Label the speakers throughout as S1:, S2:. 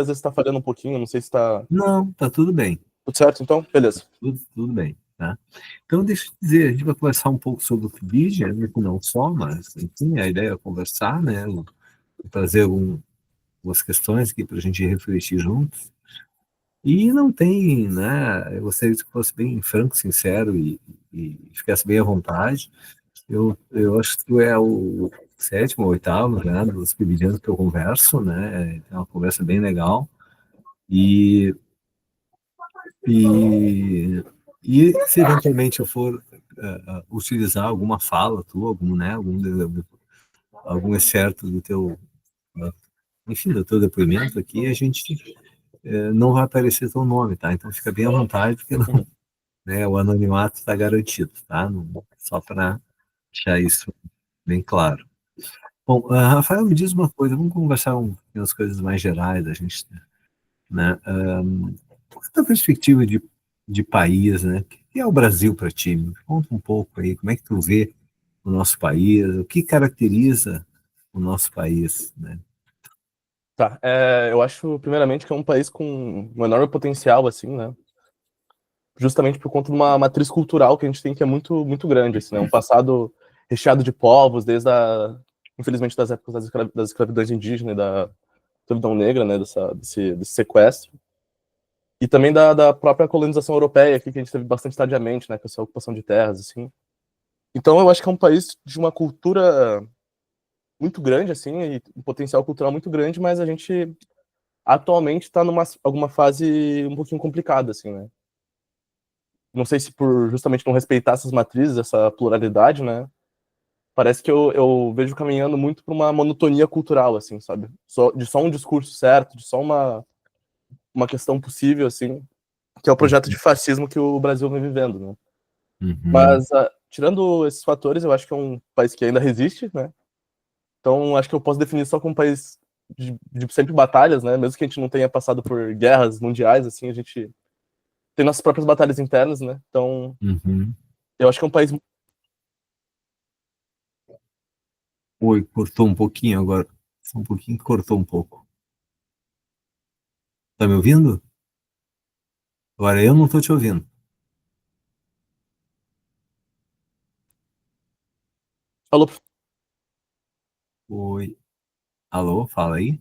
S1: às vezes tá falhando um pouquinho, não sei se tá
S2: Não, tá tudo bem.
S1: tudo certo, então? Beleza.
S2: Tudo bem, tá? Então, deixa eu dizer, a gente vai conversar um pouco sobre o Kubidja, né, não só, mas, enfim, a ideia é conversar, né, trazer algumas questões aqui para a gente refletir juntos. E não tem, né, eu gostaria que fosse bem franco, sincero e ficasse bem à vontade. Eu acho que tu é o sétimo, oitavo, né, dos Kubidjanos que eu converso, né, é uma conversa bem legal. E E, e se eventualmente eu for utilizar alguma fala tua, algum excerto do teu, uh, enfim, do teu depoimento aqui, a gente não vai aparecer teu nome, tá? Então fica bem à vontade, porque não,
S1: Uhum.
S2: né, o anonimato está garantido, tá? Só para deixar isso bem claro. Bom, Rafael, me diz uma coisa, vamos conversar umas coisas mais gerais, a gente, né? Qual é a tua perspectiva de país, né? O que é o Brasil para ti? Me conta um pouco aí, como é que tu vê o nosso país, o que caracteriza o nosso país, né?
S1: Tá, eu acho, primeiramente, que é um país com um enorme potencial, assim, né? Justamente por conta de uma matriz cultural que a gente tem que é muito, muito grande, assim, né? Um passado recheado de povos, infelizmente, das épocas das escravidões indígenas e da escravidão negra, né? Desse sequestro. E também da própria colonização europeia aqui, que a gente teve bastante tardiamente, né? Com essa ocupação de terras, assim. Então, eu acho que é um país de uma cultura muito grande, assim, e um potencial cultural muito grande, mas a gente atualmente está numa alguma fase um pouquinho complicada, assim, né? Não sei se por justamente não respeitar essas matrizes, essa pluralidade, né? Parece que eu vejo caminhando muito para uma monotonia cultural, assim, sabe? Só um discurso certo, de só uma questão possível, assim, que é o projeto de fascismo que o Brasil vem vivendo, né?
S2: Uhum.
S1: Mas, tirando esses fatores, eu acho que é um país que ainda resiste, né? Então, acho que eu posso definir só como um país de sempre batalhas, né? Mesmo que a gente não tenha passado por guerras mundiais, assim, a gente tem nossas próprias batalhas internas, né? Então,
S2: Uhum.
S1: eu acho que é um país.
S2: Oi, cortou um pouquinho agora. Só um pouquinho que cortou um pouco. Tá me ouvindo? Agora eu não tô te ouvindo.
S1: Falou por
S2: Oi. Alô, fala aí.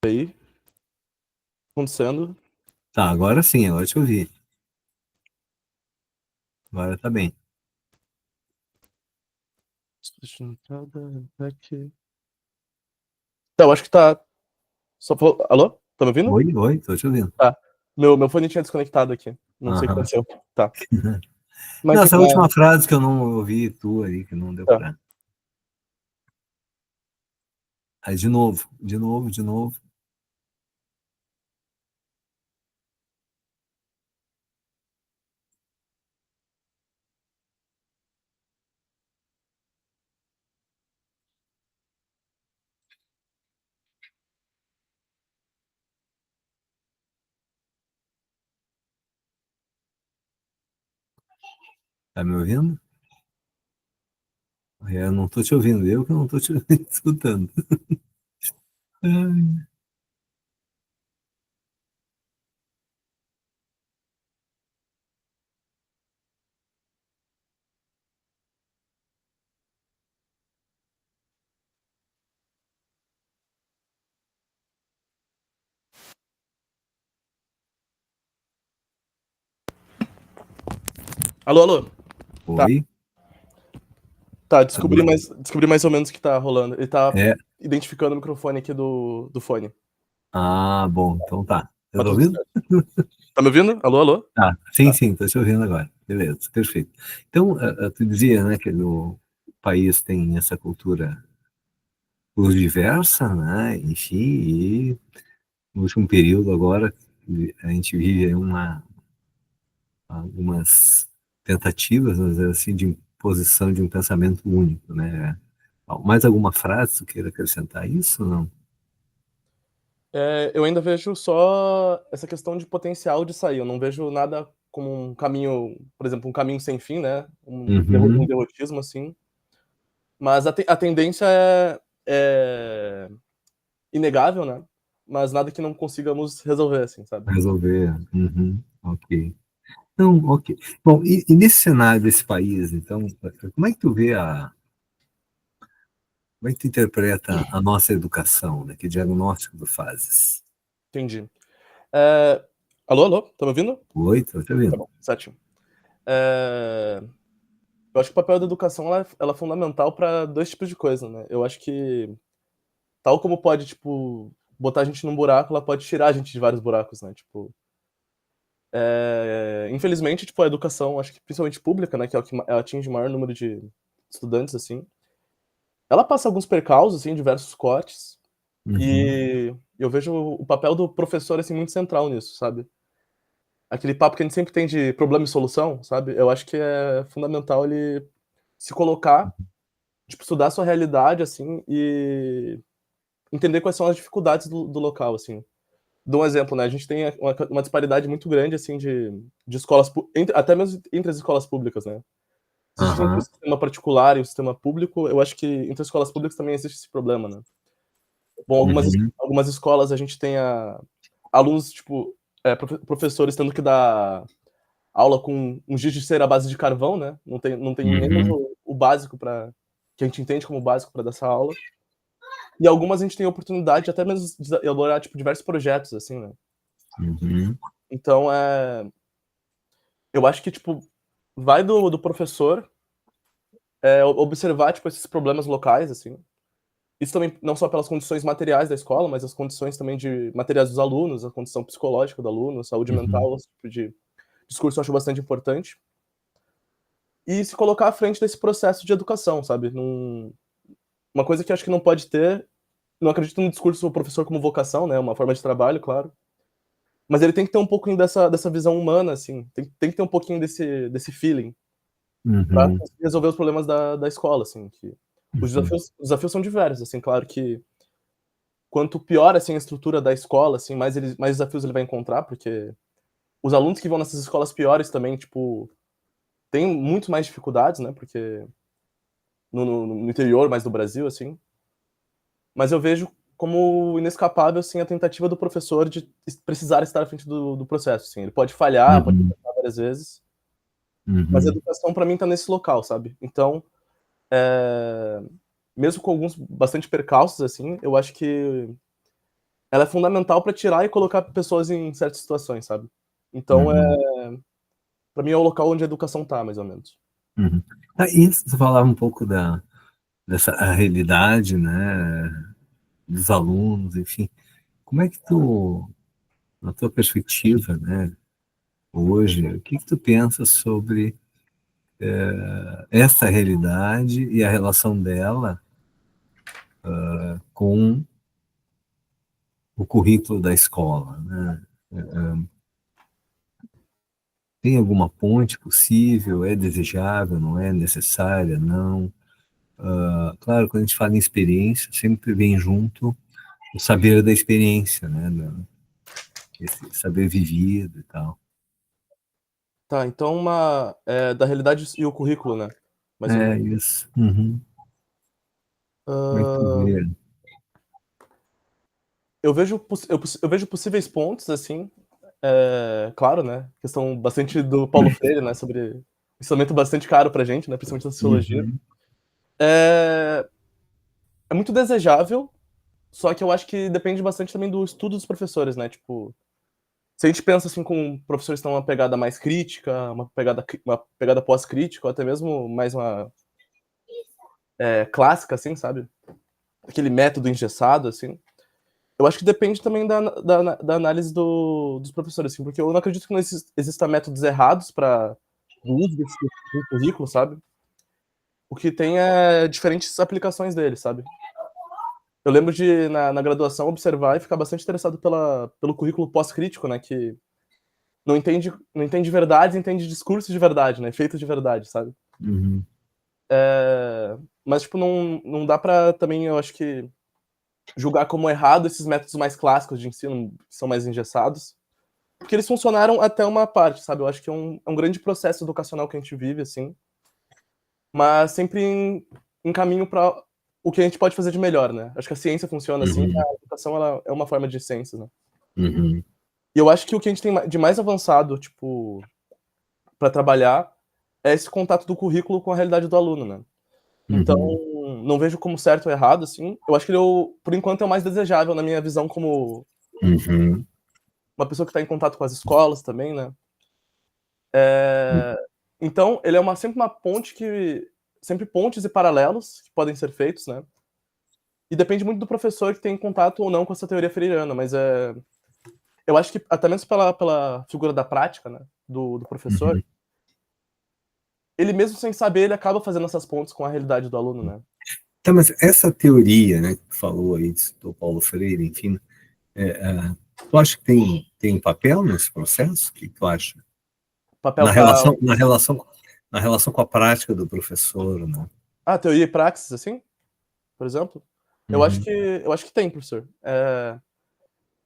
S1: aí, acontecendo.
S2: Tá, agora sim, agora te ouvi. Agora tá bem.
S1: Então, eu acho que tá. Alô? Tá me ouvindo?
S2: Oi, oi, tô te ouvindo.
S1: Tá. Meu fone tinha desconectado aqui. Não sei o que
S2: Aham.
S1: aconteceu. Tá. Mas
S2: Não,
S1: enfim,
S2: essa última frase que eu não ouvi tu aí, que não deu
S1: tá.
S2: pra. Aí, de novo, de novo, de novo. Tá me ouvindo? Eu não tô te ouvindo, eu que não tô te escutando. Ai,
S1: Alô, alô? Tá.
S2: oi?
S1: Tá,
S2: Agora.
S1: descobri mais ou menos o que tá rolando. Ele tá
S2: É.
S1: identificando o microfone aqui do fone.
S2: Ah, bom, então tá. Tá
S1: Mas
S2: me
S1: tudo
S2: ouvindo?
S1: certo. Tá me ouvindo? Alô, alô?
S2: Tá, sim,
S1: Tá.
S2: sim, tô te ouvindo agora. Beleza, perfeito. Então, tu dizia, né, que o país tem essa cultura diversa, né, enfim, e no último período agora a gente vive aí algumas tentativas, vamos dizer assim, de imposição de um pensamento único, né? Mais alguma frase que tu queira acrescentar isso? Não?
S1: Eu ainda vejo só essa questão de potencial de sair. Eu não vejo nada como um caminho, por exemplo, um caminho sem fim, né? Um
S2: Uhum,
S1: derrotismo, assim. Mas a tendência é. é inegável, né? Mas nada que não consigamos resolver, assim, sabe?
S2: Resolver. Uhum. Ok. Então, ok. Bom, e nesse cenário desse país, então, como é que tu vê como é que tu interpreta a nossa educação, né? Que diagnóstico tu fazes?
S1: Entendi. É... Alô, alô? Tá me ouvindo?
S2: Oi, tô te
S1: Tá
S2: ouvindo.
S1: bom, certinho. É... Eu acho que o papel da educação ela é fundamental para dois tipos de coisa, né? Eu acho que, tal como pode, tipo, botar a gente num buraco, ela pode tirar a gente de vários buracos, né? Tipo, infelizmente, tipo, a educação, acho que principalmente pública, né, que é o que ela atinge o maior número de estudantes, assim, ela passa alguns percalços, assim, diversos cortes,
S2: Uhum.
S1: e eu vejo o papel do professor, assim, muito central nisso, sabe? Aquele papo que a gente sempre tem de problema e solução, sabe? Eu acho que é fundamental ele se colocar, tipo, estudar a sua realidade, assim, e entender quais são as dificuldades do local, assim. Dou um exemplo, né? A gente tem uma disparidade muito grande, assim, de escolas, até mesmo entre as escolas públicas, né? Existe entre o
S2: Aham.
S1: sistema particular e o sistema público, eu acho que entre as escolas públicas também existe esse problema, né? Bom,
S2: Uhum.
S1: algumas escolas a gente tem alunos, tipo, professores tendo que dar aula com um giz de cera à base de carvão, né? Não tem nem
S2: Uhum.
S1: mesmo o básico para que a gente entende como básico para dar essa aula. E algumas a gente tem a oportunidade de até mesmo de elaborar, tipo, diversos projetos, assim, né?
S2: Uhum.
S1: Então, eu acho que, tipo, vai do professor observar, tipo, esses problemas locais, assim. Isso também não só pelas condições materiais da escola, mas as condições também de materiais dos alunos, a condição psicológica do aluno, a saúde
S2: Uhum.
S1: mental, esse tipo de discurso eu acho bastante importante. E se colocar à frente desse processo de educação, sabe? Uma coisa que eu acho que não pode ter, não acredito no discurso do professor como vocação, né? Uma forma de trabalho, claro. Mas ele tem que ter um pouquinho dessa visão humana, assim. Tem que ter um pouquinho desse feeling para
S2: Uhum.
S1: conseguir resolver os problemas da escola, assim. Que
S2: Uhum.
S1: os desafios são diversos, assim. Claro que quanto pior, assim, a estrutura da escola, assim, mais desafios ele vai encontrar, porque os alunos que vão nessas escolas piores também, tipo, têm muito mais dificuldades, né? Porque no interior mais do Brasil, assim. Mas eu vejo como inescapável, assim, a tentativa do professor de precisar estar à frente do processo, assim. Ele pode falhar, pode
S2: Uhum.
S1: errar várias vezes, mas a
S2: Uhum.
S1: educação para mim tá nesse local, sabe? Então, eh, mesmo com alguns bastante percalços, assim, eu acho que ela é fundamental para tirar e colocar pessoas em certas situações, sabe? Então,
S2: Uhum.
S1: para mim é o local onde a educação tá, mais ou menos.
S2: Uhum. E você falava um pouco dessa a realidade, né, dos alunos, enfim. Como é que tu, na tua perspectiva, né, hoje, o que que tu pensa sobre essa realidade e a relação dela com o currículo da escola, né? Tem alguma ponte possível? É desejável? Não é necessária? Não? Claro, quando a gente fala em experiência, sempre vem junto o saber da experiência, né? Esse saber vivido e tal.
S1: Tá, então da realidade e o currículo, né? Mais ou
S2: É
S1: menos.
S2: isso. Uhum. Como é que tu
S1: Hã,
S2: vê?
S1: eu vejo possíveis pontos, assim, claro, né, questão bastante do Paulo Freire, né, sobre instrumento bastante caro pra gente, né, principalmente na sociologia.
S2: Uhum.
S1: É é muito desejável, só que eu acho que depende bastante também do estudo dos professores, né, tipo, se a gente pensa, assim, com professores que têm uma pegada mais crítica, uma pegada pós-crítica ou até mesmo mais uma, clássica, assim, sabe, aquele método engessado, assim. Eu acho que depende também da análise dos professores, assim, porque eu não acredito que não exista métodos errados para o uso do currículo, sabe. O que tem é diferentes aplicações dele, sabe. Eu lembro de na graduação observar e ficar bastante interessado pelo currículo pós-crítico, né, que não entende verdades, entende discursos de verdade, né, feitos de verdade, sabe.
S2: Uhum.
S1: Mas, tipo, não dá pra também, eu acho que, julgar como errado esses métodos mais clássicos de ensino, que são mais engessados. Porque eles funcionaram até uma parte, sabe, eu acho que é um grande processo educacional que a gente vive, assim, mas sempre em caminho para o que a gente pode fazer de melhor, né? Acho que a ciência funciona assim,
S2: Uhum.
S1: a educação ela é uma forma de ciência, né?
S2: Uhum.
S1: E eu acho que o que a gente tem de mais avançado, tipo, para trabalhar é esse contato do currículo com a realidade do aluno, né? Então,
S2: Uhum.
S1: não vejo como certo ou errado, assim. Eu acho que ele, por enquanto, é o mais desejável na minha visão como
S2: Uhum.
S1: uma pessoa que está em contato com as escolas também, né? Então, ele é sempre uma ponte sempre pontes e paralelos que podem ser feitos, né? E depende muito do professor que tem contato ou não com essa teoria freiriana, mas eu acho que até mesmo pela figura da prática, né, do professor,
S2: Uhum.
S1: ele mesmo sem saber, ele acaba fazendo essas pontes com a realidade do aluno, né?
S2: Tá, mas essa teoria, né, que tu falou aí, do Paulo Freire, enfim, tu acha que tem papel nesse processo? O que tu acha?
S1: Papel
S2: Na
S1: para
S2: relação, na relação, na relação com a prática do professor, né?
S1: teoria e praxis, assim, por exemplo?
S2: Uhum.
S1: Eu acho que tem, professor.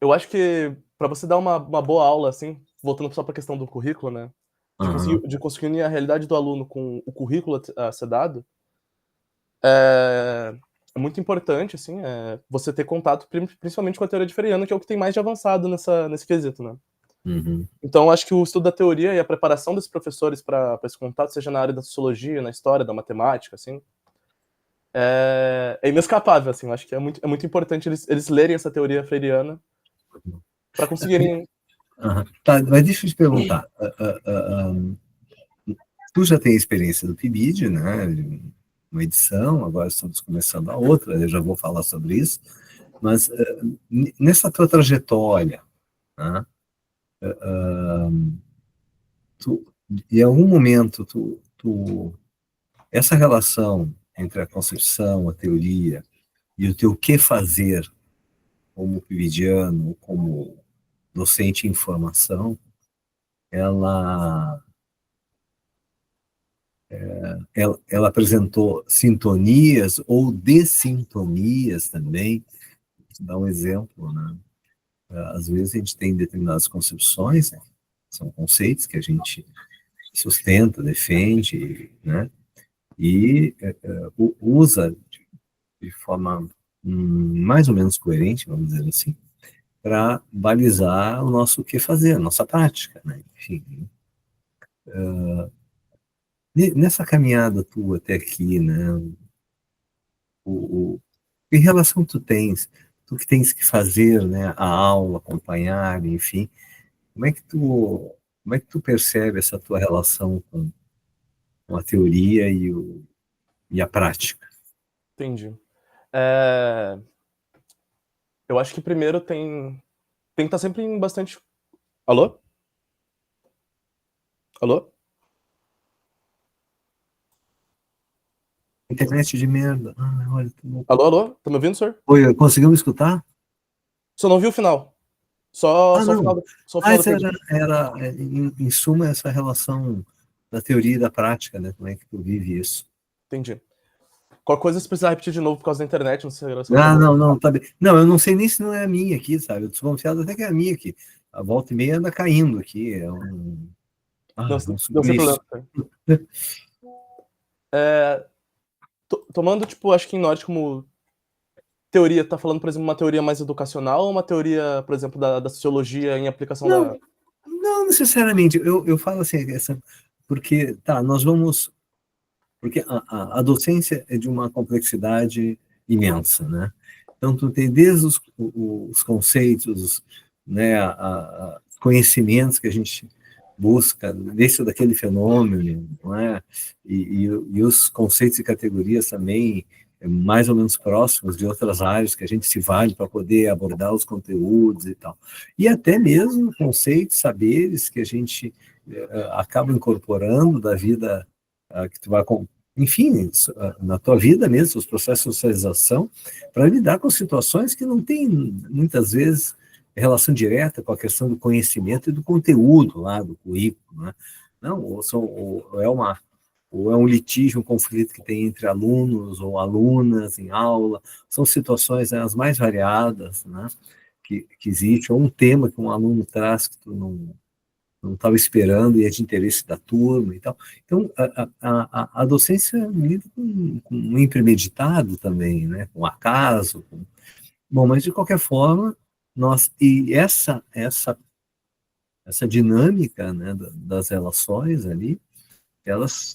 S1: Eu acho que para você dar uma boa aula, assim, voltando só para a questão do currículo, né,
S2: Uhum.
S1: de conseguir unir a realidade do aluno com o currículo a ser dado, é é muito importante, assim, você ter contato principalmente com a teoria de Freiriano, que é o que tem mais de avançado nesse quesito, né.
S2: Uhum.
S1: Então eu acho que o estudo da teoria e a preparação desses professores para esse contato, seja na área da sociologia, na história, da matemática, assim, é inescapável, assim, eu acho que é muito importante eles lerem essa teoria freiriana para conseguirem.
S2: Uhum. Tá, mas deixa eu te perguntar. Tu já tem experiência do PIBID, né? Uma edição, agora estamos começando a outra, eu já vou falar sobre isso. Mas nessa tua trajetória, né? Tu, em algum momento, essa relação entre a concepção, a teoria e o teu que fazer como pibidiano, como docente em formação, ela, ela apresentou sintonias ou dessintonias também. Vou dar um exemplo, né? Às vezes a gente tem determinadas concepções, né? São conceitos que a gente sustenta, defende, né? E usa de forma mais ou menos coerente, vamos dizer assim, para balizar o nosso que fazer, a nossa prática, né? Enfim, nessa caminhada tua até aqui, né? O, que relação tu tens? Tu que tens que fazer, né? A aula, acompanhar, enfim, como é que tu percebe essa tua relação com a teoria e a prática?
S1: Entendi. Eh, eu acho que primeiro tem que estar sempre em bastante. Alô? Alô?
S2: Internet de merda. Olha,
S1: Alô, alô? Tá me ouvindo, senhor?
S2: oi, conseguiu me escutar?
S1: Só não vi o final. Só o final
S2: Não.
S1: só o final do
S2: Mas
S1: que eu disse.
S2: em suma, essa relação da teoria e da prática, né? Como é que tu vive isso?
S1: Entendi. Qualquer coisa, se precisar repetir de novo por causa da internet, não sei se a gravação tá
S2: Ah,
S1: boa.
S2: não, não, tá bem. Não, eu não sei nem se não é a minha aqui, sabe? Eu tô desconfiado até que é a minha aqui. A volta e meia anda caindo aqui.
S1: Não,
S2: É um
S1: não sem problema,
S2: suplício.
S1: cara. Tomando, tipo, acho que em norte como teoria, tá falando, por exemplo, uma teoria mais educacional ou uma teoria, por exemplo, da sociologia em aplicação
S2: Não,
S1: da.
S2: não necessariamente. Eu falo assim, porque, tá, nós vamos. Porque a docência é de uma complexidade imensa, né? Então, tu tem desde os conceitos, né, conhecimentos que a gente busca, desse ou daquele fenômeno, não é? E os conceitos e categorias também mais ou menos próximos de outras áreas que a gente se vale para poder abordar os conteúdos e tal. E até mesmo conceitos, saberes que a gente acaba incorporando da vida que tu vai enfim, na tua vida mesmo, os processos de socialização, para lidar com situações que não têm, muitas vezes, relação direta com a questão do conhecimento e do conteúdo lá do currículo, né? Não, ou é um litígio, um conflito que tem entre alunos ou alunas em aula, são situações, né, as mais variadas, né, que existe, ou um tema que um aluno traz que tu não estava esperando e é de interesse da turma e tal. Então, a docência lida com um impremeditado também, né? Com acaso. Bom, mas de qualquer forma, essa dinâmica, né, das relações ali, elas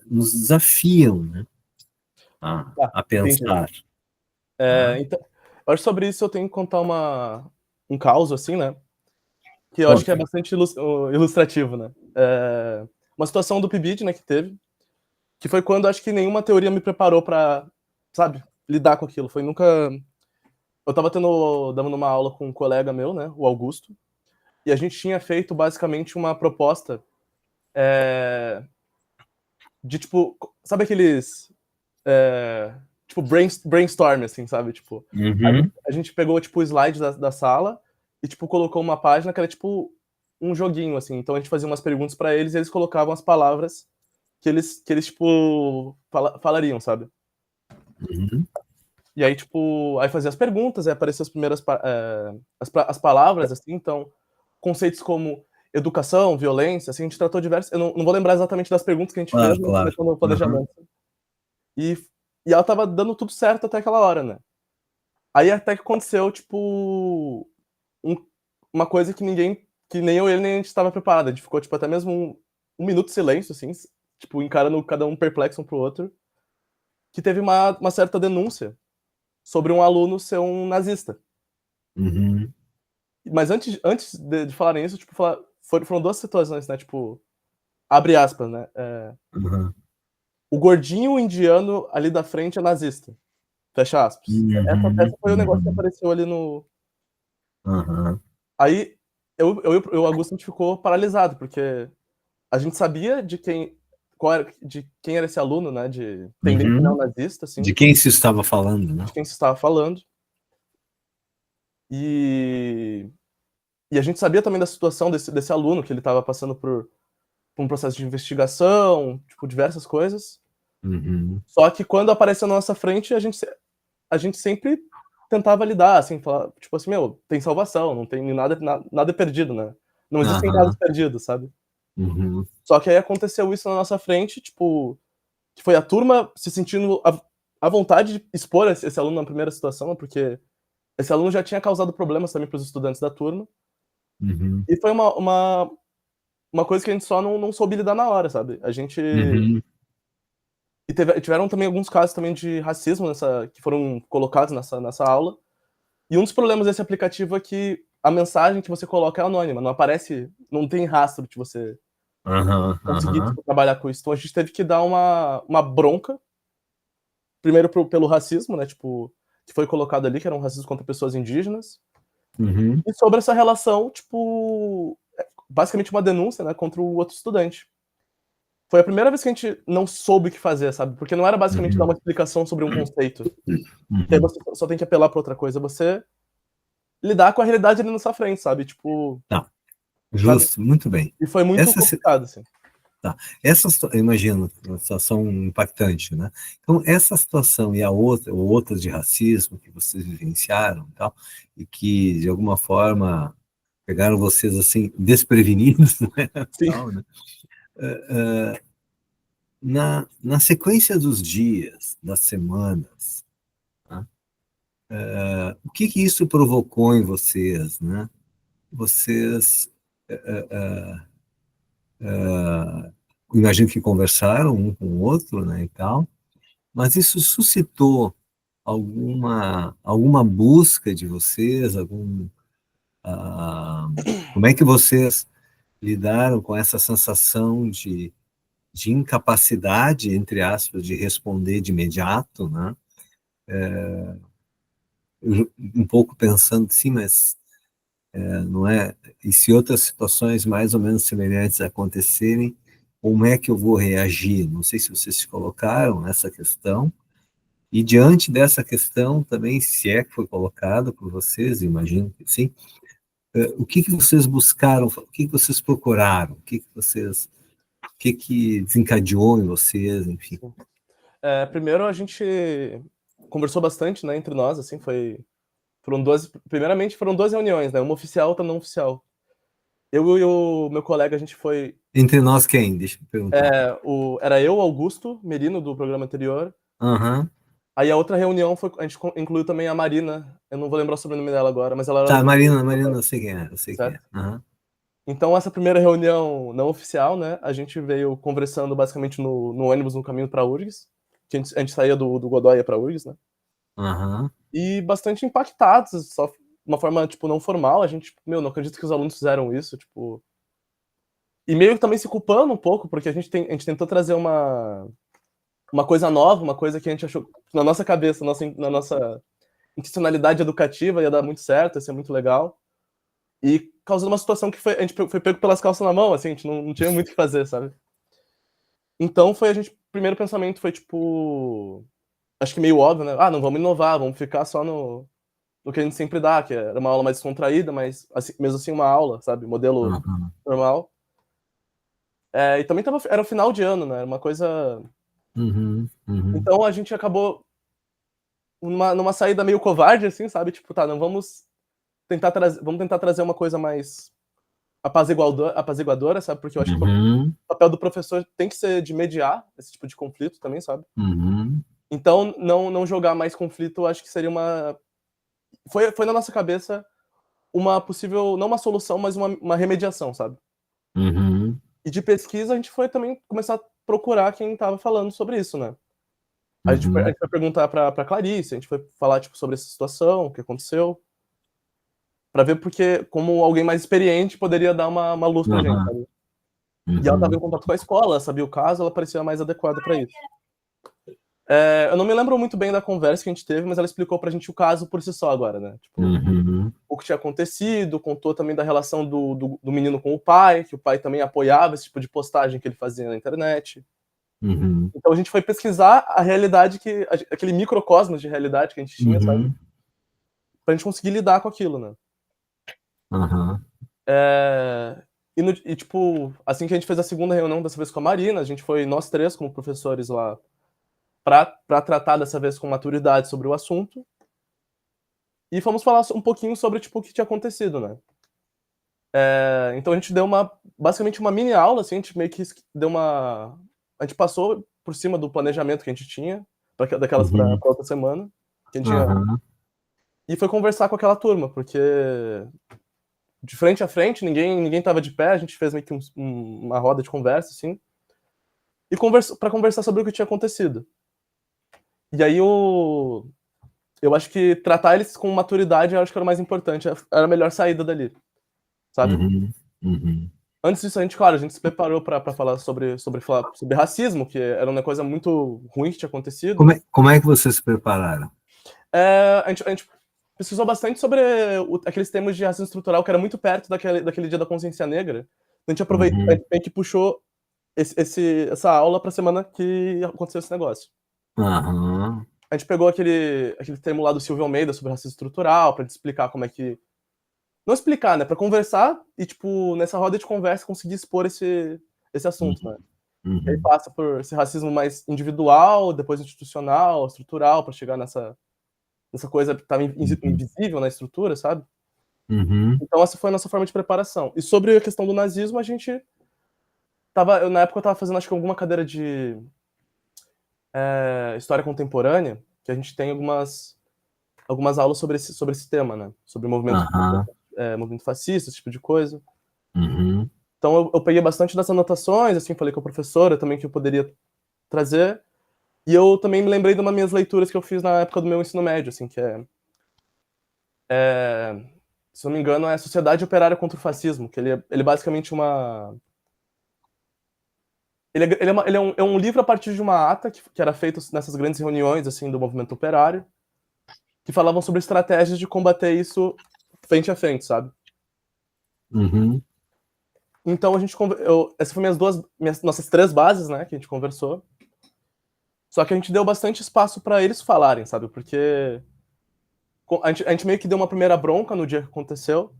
S2: nos desafiam, né,
S1: Tá,
S2: a
S1: entendi.
S2: pensar. Tá?
S1: Então, eu acho que sobre isso eu tenho que contar um caos, assim, né? Que eu acho que é
S2: Conta.
S1: bastante ilustrativo, né? Uma situação do PIBID, né, que teve, que foi quando acho que nenhuma teoria me preparou pra, sabe, lidar com aquilo. Foi nunca. Eu tava dando uma aula com um colega meu, né, o Augusto, e a gente tinha feito basicamente uma proposta de tipo, sabe aqueles. Tipo, brainstorm, assim, sabe? Tipo,
S2: Uhum.
S1: a gente pegou, tipo, o slide da sala e, tipo, colocou uma página que era, tipo, um joguinho, assim. Então a gente fazia umas perguntas pra eles e eles colocavam as palavras que eles tipo, falariam, sabe?
S2: Uhum.
S1: E aí, tipo, aí fazia as perguntas, aí apareciam as primeiras as palavras, assim, então, conceitos como educação, violência, assim, a gente tratou diversos. Eu não vou lembrar exatamente das perguntas que a gente fez,
S2: Claro,
S1: mas
S2: claro.
S1: começou no
S2: Uhum.
S1: planejamento. E, e ela tava dando tudo certo até aquela hora, né? Aí até que aconteceu, tipo, um- uma coisa que ninguém, que nem eu e ele nem a gente estava preparado. A gente ficou, tipo, até mesmo um minuto de silêncio, assim, tipo, encarando cada um perplexo um pro outro, que teve uma certa denúncia sobre um aluno ser um nazista.
S2: Uhum.
S1: Mas antes de falarem isso, tipo, foram duas situações, né? Tipo, abre aspas, né?
S2: Uhum.
S1: O gordinho indiano ali da frente é nazista. Fecha aspas. Essa
S2: Uhum.
S1: foi o negócio que
S2: Uhum.
S1: apareceu ali no.
S2: Uhum.
S1: Aí e o Augusto a gente ficou paralisado, porque a gente sabia de quem era esse aluno, né? De tendência
S2: Uhum.
S1: neonazista, assim,
S2: De quem se estava falando, né?
S1: de quem se estava falando. E, e a gente sabia também da situação desse aluno, que ele estava passando por um processo de investigação, tipo, diversas coisas.
S2: Uhum.
S1: Só que quando apareceu na nossa frente, a gente sempre tentava lidar, assim, falar, tipo assim, meu, tem salvação, não tem nada é perdido, né? Não existem casos
S2: Aham.
S1: perdidos, sabe?
S2: Uhum.
S1: Só que aí aconteceu isso na nossa frente, tipo, que foi a turma se sentindo à vontade de expor esse aluno na primeira situação, porque esse aluno já tinha causado problemas também para os estudantes da turma.
S2: Uhum.
S1: E foi uma coisa que a gente só não soube lidar na hora, sabe? A gente.
S2: Uhum.
S1: E tiveram também alguns casos também de racismo que foram colocados nessa aula. E um dos problemas desse aplicativo é que a mensagem que você coloca é anônima, não aparece, não tem rastro de você
S2: Aham.
S1: conseguir,
S2: Aham.
S1: tipo, trabalhar com isso. Então a gente teve que dar uma bronca, primeiro pelo racismo, né, tipo, que foi colocado ali, que era um racismo contra pessoas indígenas,
S2: Uhum.
S1: e sobre essa relação, tipo, basicamente uma denúncia, né, contra o outro estudante. Foi a primeira vez que a gente não soube o que fazer, sabe? Porque não era basicamente dar
S2: Uhum.
S1: uma explicação sobre um conceito, que aí
S2: Uhum.
S1: você só tem que apelar pra outra coisa, você lidar com a realidade ali na sua frente, sabe? Tipo,
S2: Tá,
S1: sabe?
S2: justo, muito bem.
S1: E foi muito
S2: Essa,
S1: complicado, assim.
S2: tá. Eu imagino, uma situação impactante, né? Então, essa situação e a outra, ou outras de racismo que vocês vivenciaram e tal, e que, de alguma forma, pegaram vocês, assim, desprevenidos, né?
S1: Sim.
S2: Tal, né? Na sequência dos dias, das semanas, né? O que que isso provocou em vocês, né? Vocês, imagino que conversaram um com o outro, né, e tal, mas isso suscitou alguma busca de vocês, ah, como é que vocês lidaram com essa sensação de incapacidade, entre aspas, de responder de imediato, né? Um pouco pensando, sim, mas não é? E se outras situações mais ou menos semelhantes acontecerem, como é que eu vou reagir? Não sei se vocês se colocaram nessa questão. E diante dessa questão também, se é que foi colocada por vocês, imagino que sim, o que que vocês buscaram, o que que vocês procuraram, o que que desencadeou em vocês, enfim.
S1: Sim. Primeiro a gente conversou bastante, né, entre nós, assim, primeiramente foram duas reuniões, né, uma oficial, outra não oficial. Eu e o meu colega, a gente foi...
S2: Entre nós quem? Deixa eu perguntar.
S1: Era eu, Augusto Merino, do programa anterior.
S2: Aham.
S1: Aí a outra reunião foi... A gente incluiu também a Marina. Eu não vou lembrar o sobrenome dela agora, mas ela era
S2: Tá,
S1: do
S2: Marina, eu sei quem é, eu sei quem é.
S1: certo?
S2: Aham.
S1: Então, essa primeira reunião não oficial, né? A gente veio conversando basicamente no ônibus no caminho para URGS, que a gente saía do Godoy para URGS, né?
S2: Aham.
S1: E bastante impactados, só de uma forma, tipo, não formal. A gente, tipo, meu, não acredito que os alunos fizeram isso, tipo. E meio que também se culpando um pouco, porque a gente tentou trazer uma coisa nova, uma coisa que a gente achou, na nossa cabeça, na nossa intencionalidade educativa, ia dar muito certo, ia ser muito legal. E causando uma situação que a gente foi pego pelas calças na mão, assim, a gente não tinha muito o que fazer, sabe? Então foi o primeiro pensamento foi tipo, acho que meio óbvio, né? Ah, não vamos inovar, vamos ficar só no que a gente sempre dá, que era uma aula mais descontraída, mas assim, mesmo assim uma aula, sabe? Modelo
S2: Aham.
S1: normal. E também era o final de ano, né? Era uma coisa.
S2: Uhum. Uhum.
S1: Então a gente acabou numa saída meio covarde, assim, sabe? Tipo, tá, não vamos tentar trazer uma coisa mais apaziguadora, sabe? Porque eu acho que o
S2: Uhum.
S1: papel do professor tem que ser de mediar esse tipo de conflito também, sabe?
S2: Uhum.
S1: Então, não jogar mais conflito, acho que seria uma. Foi na nossa cabeça uma possível, não uma solução, mas uma remediação, sabe?
S2: Uhum.
S1: E de pesquisa, a gente foi também começar a procurar quem estava falando sobre isso, né? A
S2: Uhum.
S1: gente foi perguntar pra Clarice, a gente foi falar tipo, sobre essa situação, o que aconteceu, pra ver porque, como alguém mais experiente poderia dar uma luz pra gente,
S2: Aham.
S1: sabe? E ela estava em
S2: Uhum.
S1: contato com a escola, ela sabia o caso, ela parecia mais adequada pra isso. Eu não me lembro muito bem da conversa que a gente teve, mas ela explicou pra gente o caso por si só agora, né? Tipo,
S2: Uhum.
S1: o que tinha acontecido, contou também da relação do menino com o pai, que o pai também apoiava esse tipo de postagem que ele fazia na internet.
S2: Uhum.
S1: Então a gente foi pesquisar a realidade aquele microcosmos de realidade que a gente tinha, sabe?
S2: Uhum.
S1: Pra gente conseguir lidar com aquilo, né?
S2: Aham.
S1: É, tipo, assim que a gente fez a segunda reunião, dessa vez com a Marina, a gente foi nós três como professores lá pra tratar dessa vez com maturidade sobre o assunto. E fomos falar um pouquinho sobre, tipo, o que tinha acontecido, né? Então a gente deu basicamente uma mini aula, assim, a gente meio que deu a gente passou por cima do planejamento que a gente tinha, daquelas pra
S2: Uhum.
S1: outra semana, que a gente ia,
S2: Aham.
S1: e foi conversar com aquela turma, porque de frente a frente, ninguém tava de pé, a gente fez meio que uma roda de conversa, assim, e pra conversar sobre o que tinha acontecido. E aí eu acho que tratar eles com maturidade, eu acho que era o mais importante, era a melhor saída dali, sabe?
S2: Uhum. Uhum.
S1: Antes disso, claro, a gente se preparou pra falar falar sobre racismo, que era uma coisa muito ruim que tinha acontecido.
S2: Como é que vocês se prepararam?
S1: A gente pesquisou bastante sobre aqueles temas de racismo estrutural, que era muito perto daquele dia da consciência negra. A gente aproveitou, a
S2: Uhum.
S1: gente meio que puxou essa aula pra semana que aconteceu esse negócio.
S2: Aham.
S1: A gente pegou aquele termo lá do Silvio Almeida sobre racismo estrutural, pra gente explicar como é que. Não explicar, né? Pra conversar e, tipo, nessa roda de conversa, conseguir expor esse assunto, né?
S2: Uhum.
S1: E aí
S2: Uhum.
S1: passa por esse racismo mais individual, depois institucional, estrutural, pra chegar nessa coisa que estava
S2: Uhum.
S1: invisível na estrutura, sabe?
S2: Uhum.
S1: Então essa foi a nossa forma de preparação. E sobre a questão do nazismo, a gente na época eu tava fazendo acho que alguma cadeira de história contemporânea, que a gente tem algumas aulas sobre esse tema, né? Sobre
S2: Aham.
S1: movimento fascista, esse tipo de coisa.
S2: Uhum.
S1: Então eu peguei bastante das anotações, assim, falei com a professora também que eu poderia trazer. E eu também me lembrei de uma minhas leituras que eu fiz na época do meu ensino médio, assim, que é, se não me engano, é Sociedade Operária contra o Fascismo, que ele é basicamente uma. Ele é um livro a partir de uma ata que era feito nessas grandes reuniões assim do movimento operário, que falavam sobre estratégias de combater isso frente a frente, sabe?
S2: Uhum.
S1: Então essas foram nossas três bases, né, que a gente conversou. Só que a gente deu bastante espaço para eles falarem, sabe? Porque a gente meio que deu uma primeira bronca no dia que aconteceu.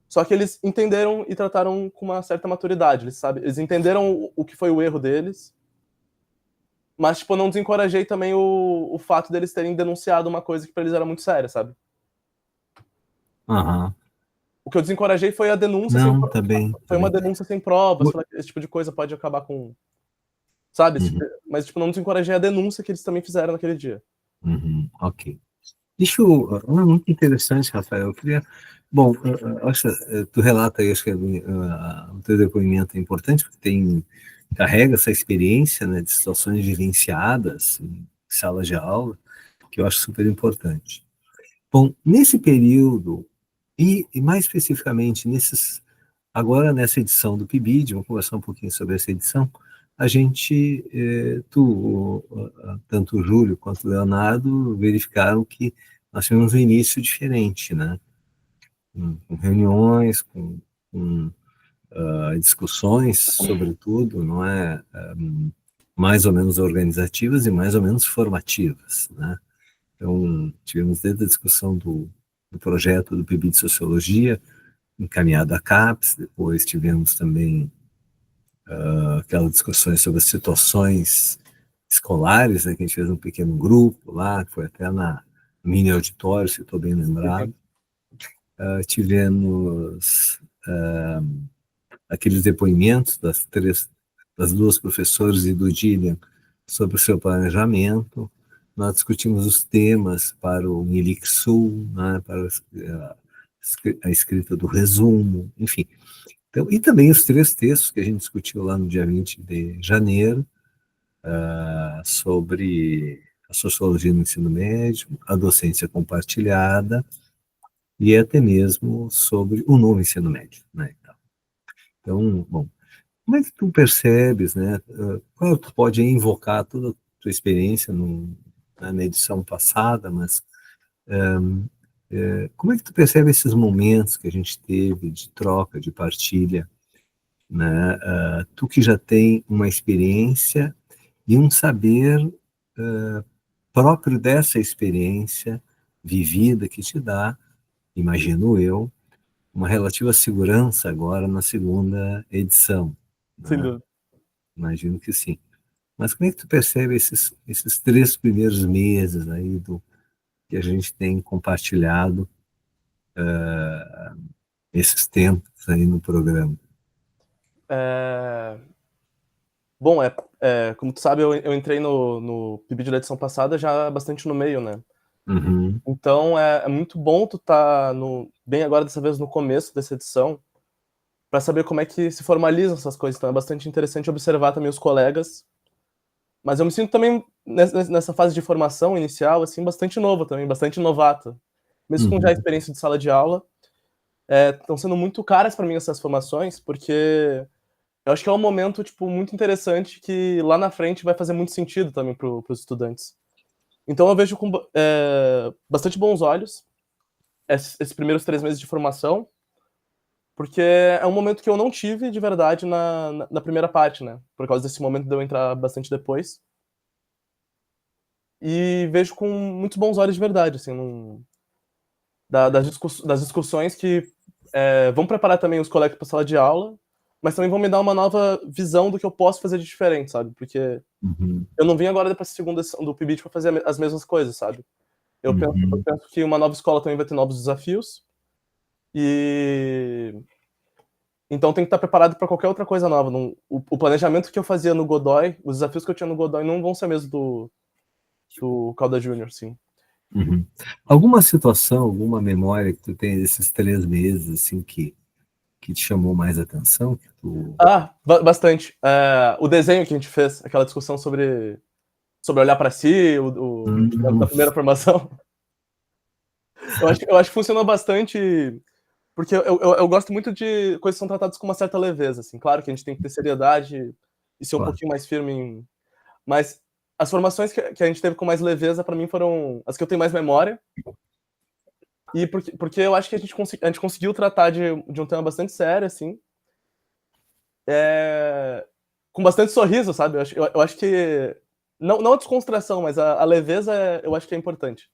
S1: Só que eles entenderam e trataram com uma certa maturidade, eles entenderam o que foi o erro deles, mas, tipo, não desencorajei também o fato deles terem denunciado uma coisa que pra eles era muito séria, sabe?
S2: Aham.
S1: O que eu desencorajei foi a denúncia sem
S2: Não, tá bem, tá
S1: foi uma
S2: bem.
S1: denúncia sem provas, falar que esse tipo de coisa pode acabar com, sabe?
S2: Uhum,
S1: Mas, tipo, não desencorajei a denúncia que eles também fizeram naquele dia.
S2: ok. Deixa eu. Muito interessante, Rafael. Eu queria. Bom, acho, tu relata aí, acho que o teu depoimento é importante, porque carrega essa experiência, né, de situações vivenciadas em sala de aula, que eu acho super importante. Bom, nesse período, e mais especificamente agora nessa edição do PIBID, vamos conversar um pouquinho sobre essa edição, a gente, tanto o Júlio quanto o Leonardo verificaram que nós tivemos um início diferente, né? Com reuniões, com discussões, sobretudo, não é? Mais ou menos organizativas e mais ou menos formativas, né? Então, tivemos desde a discussão do projeto do PIB de Sociologia, encaminhado à CAPES, depois tivemos também aquelas discussões sobre as situações escolares, né, que a gente fez um pequeno grupo lá, que foi até na mini auditório, se estou bem lembrado. Tivemos aqueles depoimentos das duas professoras e do Dillian sobre o seu planejamento. Nós discutimos os temas para o Milic Sul, né, para a escrita do resumo, enfim. Então, e também os 3 textos que a gente discutiu lá no dia 20 de janeiro, sobre a sociologia no ensino médio, a docência compartilhada e até mesmo sobre o novo ensino médio, né? Então, bom, como é que tu percebes, né? Claro, tu pode invocar toda a tua experiência na edição passada, mas como é que tu percebe esses momentos que a gente teve de troca, de partilha, né? Tu que já tem uma experiência e um saber próprio dessa experiência vivida que te dá, imagino eu, uma relativa segurança agora na segunda edição,
S1: Sem
S2: né?
S1: dúvida.
S2: Imagino que sim. Mas como é que tu percebe esses 3 primeiros meses aí que a gente tem compartilhado esses tempos aí no programa?
S1: É... Bom, como tu sabe, eu entrei no PIBID da edição passada já bastante no meio, né?
S2: Uhum,
S1: Então é muito bom tu tá bem agora dessa vez no começo dessa edição, para saber como é que se formalizam essas coisas. Então é bastante interessante observar também os colegas. Mas eu me sinto também nessa fase de formação inicial, assim, bastante novo também, bastante novato. Mesmo com já a
S2: uhum.
S1: experiência de sala de aula, estão sendo muito caras para mim essas formações, porque eu acho que é um momento, tipo, muito interessante que lá na frente vai fazer muito sentido também para os estudantes. Então eu vejo com bastante bons olhos esses primeiros 3 meses de formação, porque é um momento que eu não tive de verdade na primeira parte, né? Por causa desse momento de eu entrar bastante depois. E vejo com muitos bons olhos de verdade, assim, das discussões que vão preparar também os colegas para a sala de aula, mas também vão me dar uma nova visão do que eu posso fazer de diferente, sabe? Porque
S2: Uhum,
S1: eu não vim agora para a segunda edição do PIBIT para fazer as mesmas coisas, sabe? Eu
S2: uhum.
S1: penso que uma nova escola também vai ter novos desafios, e então tem que estar preparado para qualquer outra coisa nova. O planejamento que eu fazia no Godoy, os desafios que eu tinha no Godoy não vão ser mesmo do Calda Júnior, sim.
S2: Uhum. Alguma situação, alguma memória que tu tem desses 3 meses, assim, que te chamou mais atenção? Que tu...
S1: Ah, bastante. O desenho que a gente fez, aquela discussão sobre olhar para si, da
S2: Hum,
S1: primeira formação. Eu acho que funcionou bastante, porque eu gosto muito de coisas que são tratadas com uma certa leveza, assim. Claro que a gente tem que ter seriedade e ser um
S2: claro.
S1: pouquinho mais firme mas as formações que a gente teve com mais leveza, para mim, foram as que eu tenho mais memória. E porque eu acho que a gente conseguiu tratar de um tema bastante sério, assim, com bastante sorriso, sabe? Eu acho que. Não a descontração, mas a leveza eu acho que é importante.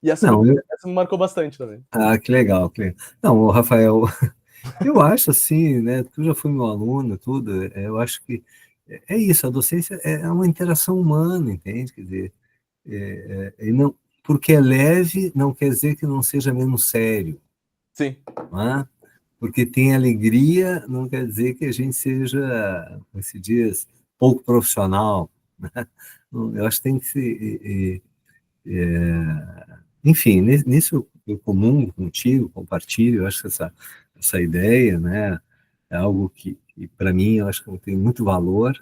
S1: E
S2: Não,
S1: essa me marcou bastante também.
S2: que legal, que legal. Não, Rafael, eu acho assim, né? Tu já foi meu aluno, tudo. Eu acho que é isso. A docência é uma interação humana, entende? Quer dizer, e não, porque é leve, não quer dizer que não seja menos sério,
S1: Sim,
S2: não é? Porque tem alegria não quer dizer que a gente seja, como se diz, pouco profissional, né? Eu acho que tem que ser, enfim, nisso eu comungo contigo, compartilho, eu acho que essa ideia, né, é algo que para mim, eu acho que tem muito valor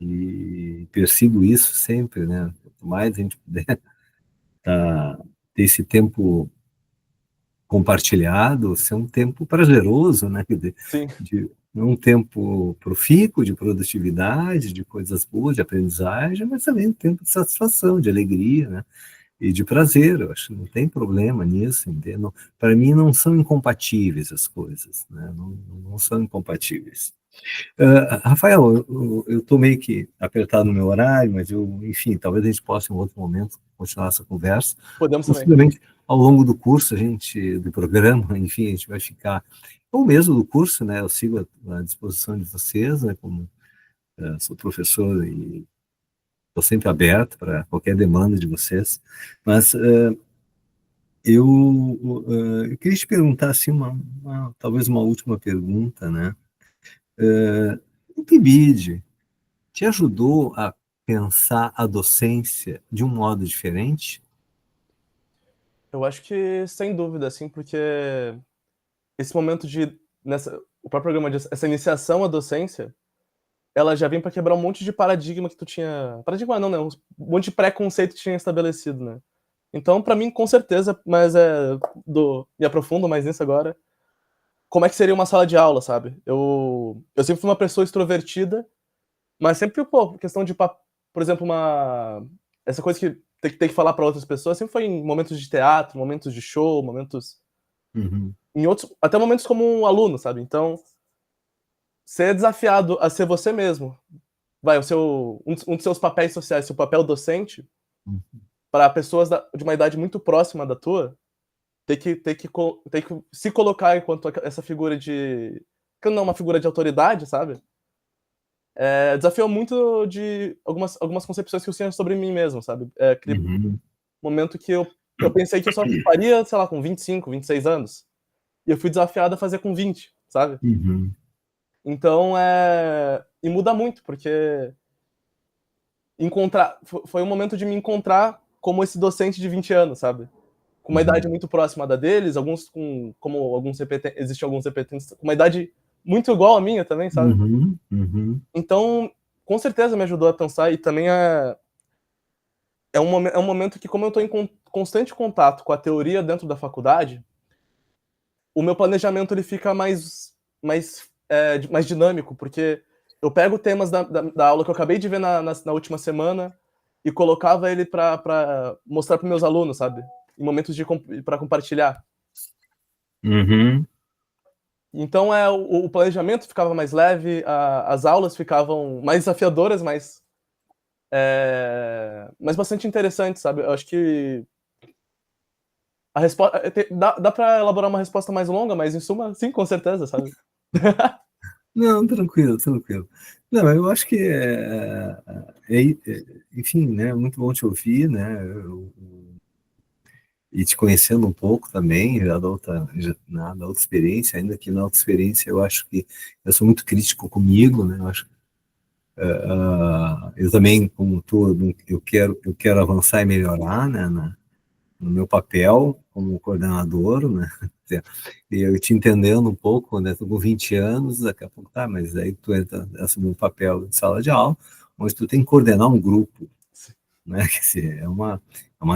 S2: e persigo isso sempre, né? Quanto mais a gente puder ter esse tempo compartilhado, ser um tempo prazeroso, né? Quer dizer,
S1: sim.
S2: um tempo profícuo de produtividade, de coisas boas, de aprendizagem, mas também um tempo de satisfação, de alegria, né? E de prazer. Eu acho que não tem problema nisso, entendeu? Para mim não são incompatíveis as coisas, né? Não são incompatíveis. Rafael, eu estou meio que apertado no meu horário, mas enfim, talvez a gente possa em outro momento continuar essa conversa.
S1: Podemos também.
S2: Possivelmente ao longo do curso, do programa, enfim, a gente vai ficar, ou mesmo do curso, né? Eu sigo à disposição de vocês, né? Como sou professor e estou sempre aberto para qualquer demanda de vocês. Mas eu queria te perguntar assim, talvez uma última pergunta, né? O PIBID te ajudou a pensar a docência de um modo diferente?
S1: Eu acho que sem dúvida, assim, porque esse momento o próprio programa de essa iniciação à docência, ela já vem para quebrar um monte de paradigma que tu tinha, paradigma não, né, um monte de preconceito que tu tinha estabelecido, né. Então para mim com certeza, mas me aprofundo mais nisso agora, como é que seria uma sala de aula, sabe. Eu sempre fui uma pessoa extrovertida, mas sempre, pô, questão de por exemplo, essa coisa que tem que falar para outras pessoas, sempre foi em momentos de teatro, momentos de show, momentos
S2: Uhum,
S1: em outros até momentos como um aluno, sabe. Então, ser desafiado a ser você mesmo, o seu um dos seus papéis sociais, seu papel docente,
S2: uhum,
S1: para pessoas de uma idade muito próxima da tua, ter que se colocar enquanto essa figura que não é uma figura de autoridade, sabe, desafiou muito de algumas concepções que eu tinha sobre mim mesmo, sabe. Aquele
S2: uhum,
S1: momento que eu pensei que eu só faria, sei lá, com 25, 26 anos, e eu fui desafiado a fazer com 20, sabe.
S2: uhum,
S1: Então, e muda muito, porque foi um momento de me encontrar como esse docente de 20 anos, sabe. Com uma idade
S2: uhum,
S1: muito próxima da deles, alguns com como alguns existem alguns repetentes com uma idade muito igual à minha também, sabe.
S2: uhum, uhum,
S1: Então, com certeza me ajudou a pensar e também é um momento que como eu estou em constante contato com a teoria dentro da faculdade, o meu planejamento ele fica mais dinâmico, porque eu pego temas da aula que eu acabei de ver na última semana e colocava ele para mostrar para meus alunos, sabe, em momentos para compartilhar.
S2: uhum.
S1: Então o planejamento ficava mais leve, as aulas ficavam mais desafiadoras, mas bastante interessantes, sabe. Eu acho que a resposta dá pra elaborar uma resposta mais longa, mas em suma, sim, com certeza, sabe.
S2: Não, tranquilo, tranquilo. Não, eu acho que enfim, né, muito bom te ouvir, né, e te conhecendo um pouco também, da outra experiência, ainda que na outra experiência eu acho que eu sou muito crítico comigo, né, eu acho eu também, como tu, eu quero avançar e melhorar, né, no meu papel como coordenador, né? E eu te entendendo um pouco, né? Tô com 20 anos, daqui a pouco, tá, mas aí tu entra, assume um papel de sala de aula, onde tu tem que coordenar um grupo, né? Quer dizer, é uma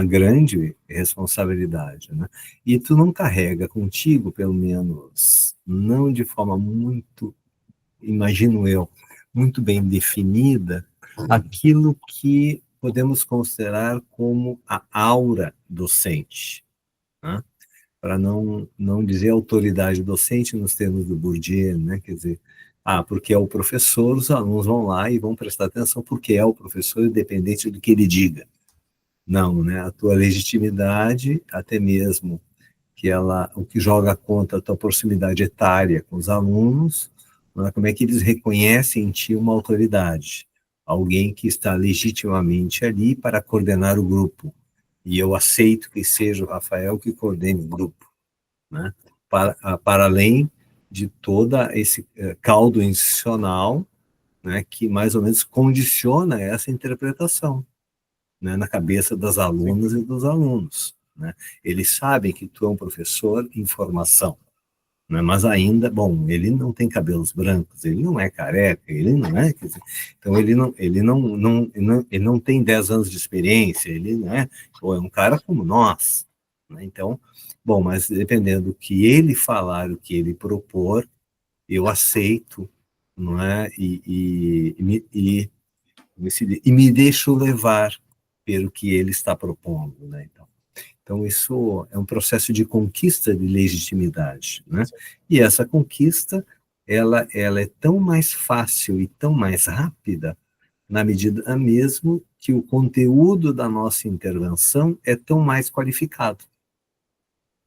S2: grande responsabilidade, né? E tu não carrega contigo, pelo menos, não de forma muito, imagino eu, muito bem definida, aquilo que podemos considerar como a aura docente, né? Para não dizer autoridade docente nos termos do Bourdieu, né? Quer dizer, porque é o professor, os alunos vão lá e vão prestar atenção porque é o professor, independente do que ele diga. Não, né? A tua legitimidade, até mesmo o que joga contra a tua proximidade etária com os alunos, né? Como é que eles reconhecem em ti uma autoridade, alguém que está legitimamente ali para coordenar o grupo. E eu aceito que seja o Rafael que coordene o grupo, né? para além de toda esse caldo institucional, né, que mais ou menos condiciona essa interpretação, né, na cabeça das alunas e dos alunos. Né? Eles sabem que tu é um professor em formação, né, mas ainda, bom, ele não tem cabelos brancos, ele não é careca, ele não é, quer dizer, então ele não tem 10 anos de experiência, ele não é, ou é um cara como nós, né? Então, bom, mas dependendo do que ele falar, o que ele propor, eu aceito, não é, e me deixo levar pelo que ele está propondo, né? Então, isso é um processo de conquista de legitimidade, né? E essa conquista, ela é tão mais fácil e tão mais rápida, na medida mesmo que o conteúdo da nossa intervenção é tão mais qualificado.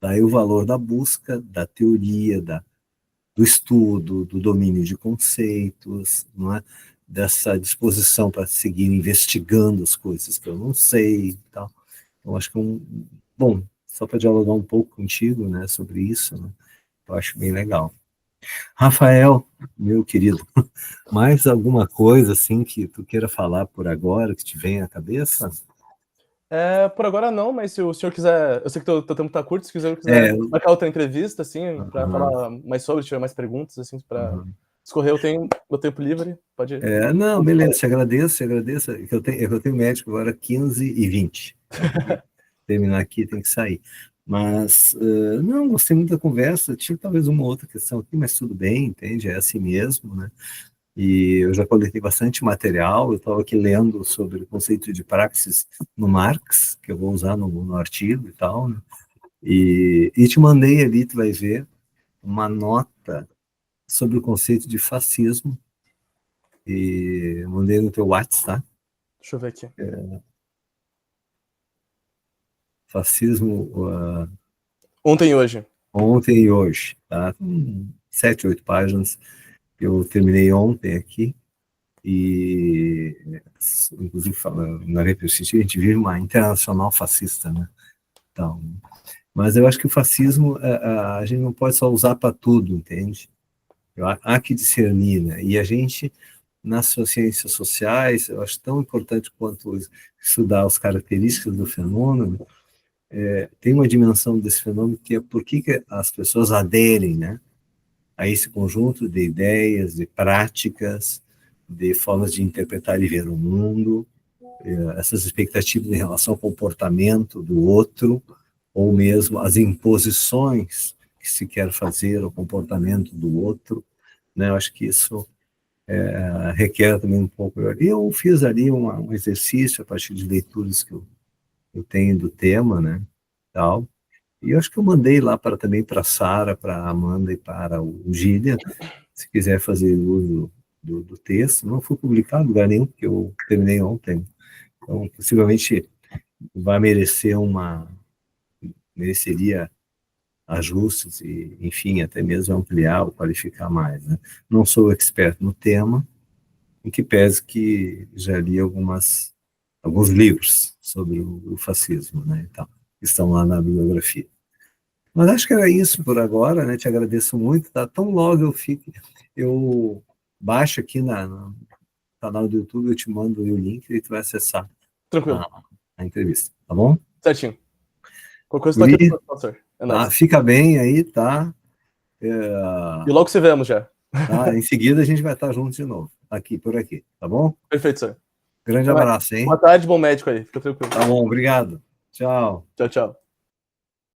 S2: Daí o valor da busca, da teoria, do estudo, do domínio de conceitos, não é? Dessa disposição para seguir investigando as coisas que eu não sei e tal. Eu acho que bom, só para dialogar um pouco contigo, né, sobre isso, né, eu acho bem legal. Rafael, meu querido, mais alguma coisa assim que tu queira falar por agora, que te venha à cabeça?
S1: Por agora não, mas se o senhor quiser, eu sei que teu tempo tá curto, se quiser marcar outra entrevista, assim, para falar mais sobre, se tiver mais perguntas, assim, para escorrer, eu tenho meu tempo livre, pode...
S2: Não, beleza, te agradeço, que eu tenho médico agora 15h20, terminar aqui, tem que sair. Mas, não, gostei muito da conversa, tinha talvez uma outra questão aqui, mas tudo bem, entende? É assim mesmo, né? E eu já coletei bastante material, eu estava aqui lendo sobre o conceito de praxis no Marx, que eu vou usar no artigo e tal, né? E te mandei ali, tu vai ver, uma nota sobre o conceito de fascismo, e mandei no teu WhatsApp, tá?
S1: Deixa eu ver aqui.
S2: Fascismo
S1: ontem e hoje.
S2: Ontem e hoje, tá? 7, 8 páginas, eu terminei ontem aqui, e inclusive na retrospectiva a gente vive uma internacional fascista, né? Então, mas eu acho que o fascismo a gente não pode só usar para tudo, entende? Há que discernir, né? E a gente, nas ciências sociais, eu acho tão importante quanto estudar as características do fenômeno, tem uma dimensão desse fenômeno que é por que as pessoas aderem, né, a esse conjunto de ideias, de práticas, de formas de interpretar e ver o mundo, essas expectativas em relação ao comportamento do outro, ou mesmo as imposições que se quer fazer ao comportamento do outro, né? Eu acho que isso requer também um pouco. Eu fiz ali um exercício a partir de leituras que eu tenho do tema, né? Tal. E eu acho que eu mandei lá também para a Sara, para a Amanda e para o Gília, se quiser fazer uso do texto. Não foi publicado em lugar nenhum, porque eu terminei ontem. Então, possivelmente vai mereceria ajustes e, enfim, até mesmo ampliar ou qualificar mais, né? Não sou expert no tema, em que pese que já li alguns livros sobre o fascismo, né? Então, estão lá na bibliografia. Mas acho que era isso por agora, né? Te agradeço muito, tá? Tão logo eu baixo aqui no canal do YouTube, eu te mando o link e tu vai acessar
S1: Tranquilo.
S2: a entrevista, tá bom?
S1: Certinho. Qualquer coisa tá aqui, professor. É nóis.
S2: Fica bem aí, tá?
S1: E logo se vemos já.
S2: Tá? Em seguida a gente vai estar juntos de novo, por aqui, tá bom?
S1: Perfeito, senhor.
S2: Grande abraço, hein?
S1: Boa tarde, bom médico aí. Fica tranquilo.
S2: Tá bom, obrigado. Tchau.
S1: Tchau, tchau.